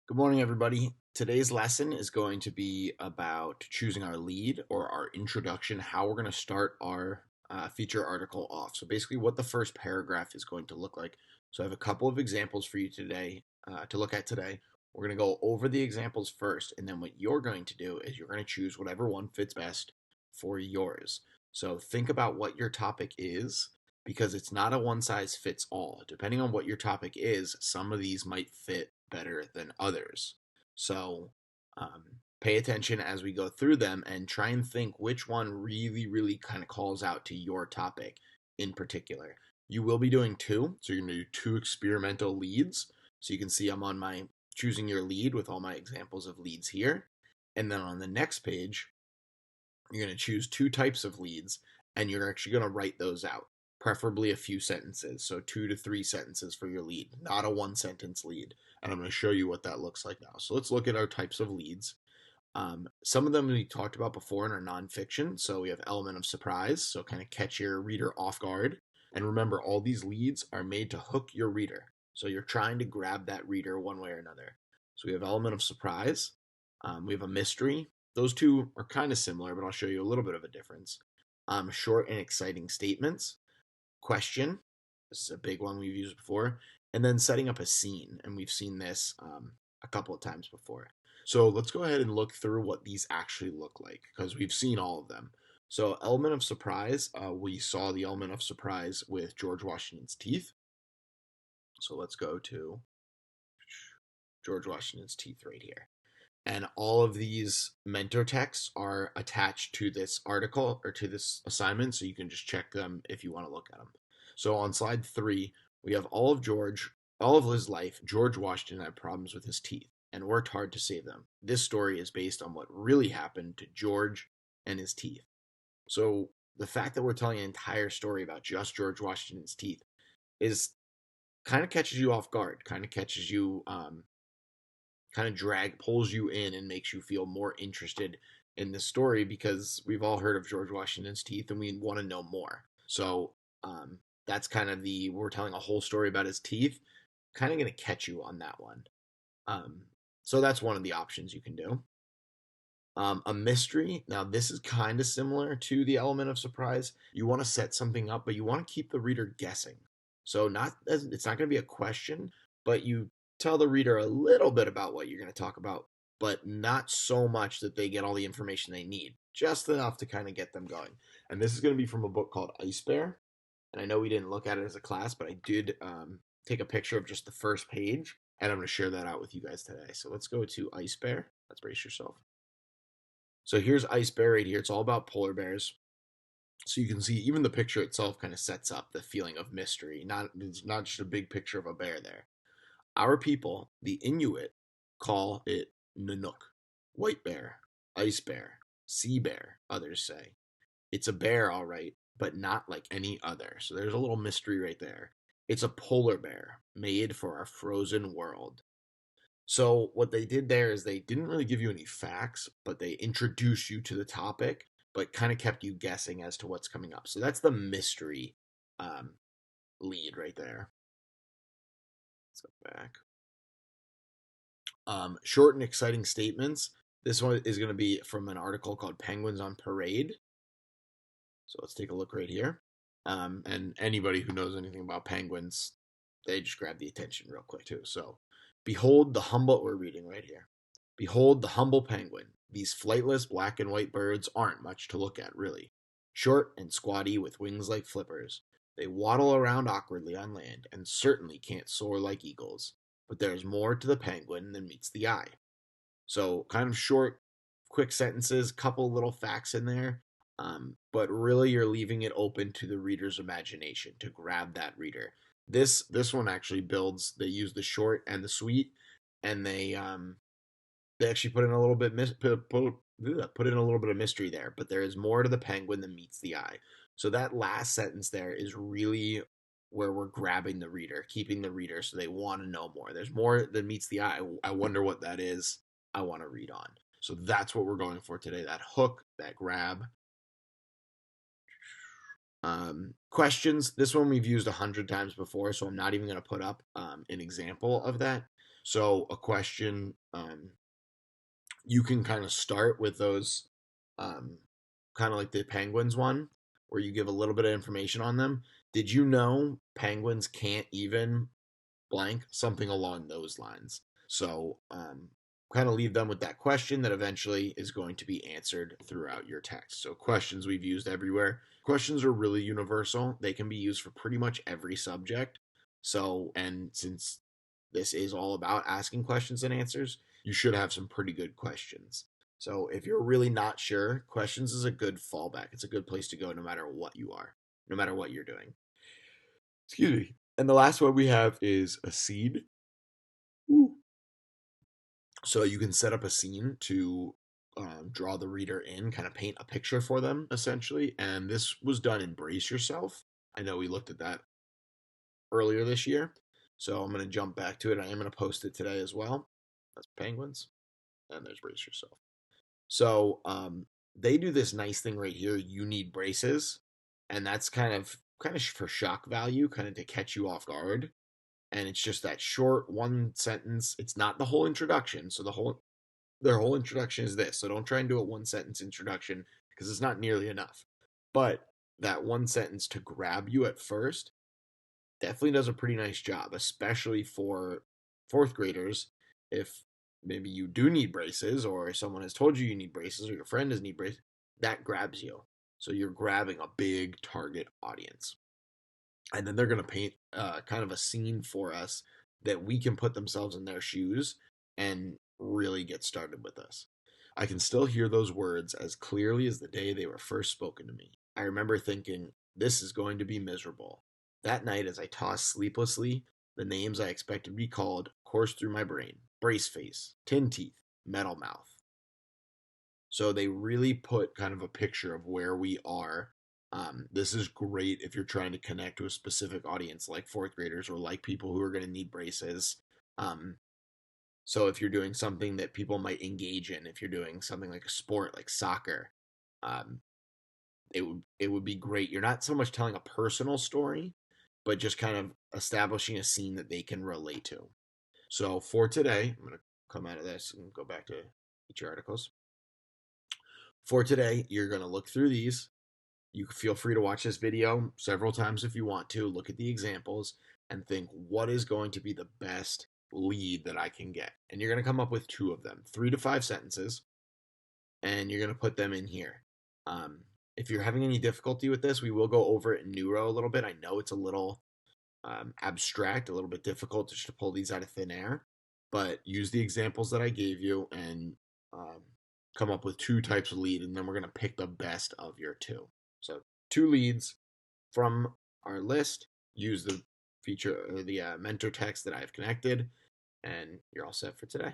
Good morning, everybody. Today's lesson is going to be about choosing our lead or our introduction, how we're going to start our feature article off. So, basically, what the first paragraph is going to look like. So, I have a couple of examples for you today to look at today. We're going to go over the examples first, and then what you're going to do is you're going to choose whatever one fits best for yours. So, think about what your topic is because it's not a one size fits all. Depending on what your topic is, some of these might fit better than others. So pay attention as we go through them and try and think which one really kind of calls out to your topic in particular. You will be doing two, so you're going to do two experimental leads. So you can see I'm on my choosing your lead with all my examples of leads here. And then on the next page, you're going to choose two types of leads and you're actually going to write those out, preferably a few sentences. So 2 to 3 sentences for your lead, not a 1 sentence lead. And I'm going to show you what that looks like now. So let's look at our types of leads. Some of them we talked about before in our nonfiction. So we have element of surprise, so kind of catch your reader off guard. And remember, all these leads are made to hook your reader. So you're trying to grab that reader one way or another. So we have element of surprise. We have a mystery. Those two are kind of similar, but I'll show you a little bit of a difference. Short and exciting statements. Question. This is a big one we've used before. And then setting up a scene. And we've seen this a couple of times before. So let's go ahead and look through what these actually look like because we've seen all of them. So, element of surprise, we saw the element of surprise with George Washington's teeth. So let's go to George Washington's teeth right here. And all of these mentor texts are attached to this article or to this assignment, so you can just check them if you want to look at them. So on slide 3, we have all of his life, George Washington had problems with his teeth and worked hard to save them. This story is based on what really happened to George and his teeth. So the fact that we're telling an entire story about just George Washington's teeth is kind of catches you off guard, kind of catches you kind of pulls you in and makes you feel more interested in the story because we've all heard of George Washington's teeth and we want to know more. So that's kind of we're telling a whole story about his teeth, kind of going to catch you on that one. So that's one of the options you can do. A mystery. Now, this is kind of similar to the element of surprise. You want to set something up, but you want to keep the reader guessing. So it's not going to be a question, but you tell the reader a little bit about what you're going to talk about, but not so much that they get all the information they need, just enough to kind of get them going. And this is going to be from a book called Ice Bear. And I know we didn't look at it as a class, but I did take a picture of just the first page, and I'm going to share that out with you guys today. So let's go to Ice Bear. Let's brace yourself. So here's Ice Bear right here. It's all about polar bears. So you can see even the picture itself kind of sets up the feeling of mystery. It's not just a big picture of a bear there. Our people, the Inuit, call it Nanook, white bear, ice bear, sea bear, others say. It's a bear, all right, but not like any other. So there's a little mystery right there. It's a polar bear made for our frozen world. So what they did there is they didn't really give you any facts, but they introduced you to the topic, but kind of kept you guessing as to what's coming up. So that's the mystery um, lead right there. Let's go back. Short and exciting statements. This one is going to be from an article called Penguins on Parade. So let's take a look right here. And anybody who knows anything about penguins, they just grab the attention real quick too. So, behold the humble, we're reading right here. Behold the humble penguin. These flightless black and white birds aren't much to look at, really. Short and squatty with wings like flippers. They waddle around awkwardly on land and certainly can't soar like eagles. But there's more to the penguin than meets the eye. So, kind of short, quick sentences, couple little facts in there, but really you're leaving it open to the reader's imagination to grab that reader. This one actually builds. They use the short and the sweet, and they actually put in a little bit put in a little bit of mystery there. But there is more to the penguin than meets the eye. So that last sentence there is really where we're grabbing the reader, keeping the reader so they want to know more. There's more than meets the eye. I wonder what that is. I want to read on. So that's what we're going for today. That hook, that grab. Questions. This one we've used 100 times before, so I'm not even going to put up an example of that. So a question, you can kind of start with those, um, kind of like the penguins one, where you give a little bit of information on them. Did you know penguins can't even blank, something along those lines? So, kind of leave them with that question that eventually is going to be answered throughout your text. So, questions we've used everywhere. Questions are really universal, they can be used for pretty much every subject. So, and since this is all about asking questions and answers, you should have some pretty good questions. So, if you're really not sure, questions is a good fallback. It's a good place to go no matter what you are, no matter what you're doing. Excuse me. And the last one we have is a seed. Ooh. So you can set up a scene to draw the reader in, kind of paint a picture for them, essentially. And this was done in Brace Yourself. I know we looked at that earlier this year. So I'm going to jump back to it. I am going to post it today as well. That's penguins. And there's Brace Yourself. So they do this nice thing right here. You need braces. And that's kind of for shock value, kind of to catch you off guard. And it's just that short one sentence. It's not the whole introduction. So their whole introduction is this. So don't try and do a one sentence introduction because it's not nearly enough. But that one sentence to grab you at first definitely does a pretty nice job, especially for fourth graders. If maybe you do need braces, or someone has told you need braces, or your friend does need braces, that grabs you. So you're grabbing a big target audience. And then they're going to paint kind of a scene for us that we can put themselves in their shoes and really get started with us. I can still hear those words as clearly as the day they were first spoken to me. I remember thinking, this is going to be miserable. That night, as I tossed sleeplessly, the names I expected to be called coursed through my brain: brace face, tin teeth, metal mouth. So they really put kind of a picture of where we are. This is great if you're trying to connect to a specific audience like fourth graders or like people who are going to need braces. Um, so if you're doing something that people might engage in, if you're doing something like a sport like soccer, um, it would be great. You're not so much telling a personal story, but just kind of establishing a scene that they can relate to. So for today, I'm going to come out of this and go back to feature articles. For today, you're going to look through these. You feel free to watch this video several times if you want to. Look at the examples and think, what is going to be the best lead that I can get? And you're going to come up with two of them, 3 to 5 sentences, and you're going to put them in here. Um, if you're having any difficulty with this, we will go over it in Neuro a little bit. I know it's a little abstract, a little bit difficult just to pull these out of thin air, but use the examples that I gave you and um, come up with 2 types of lead, and then we're going to pick the best of your two. So 2 leads from our list. Use the feature or the mentor text that I've connected, and you're all set for today.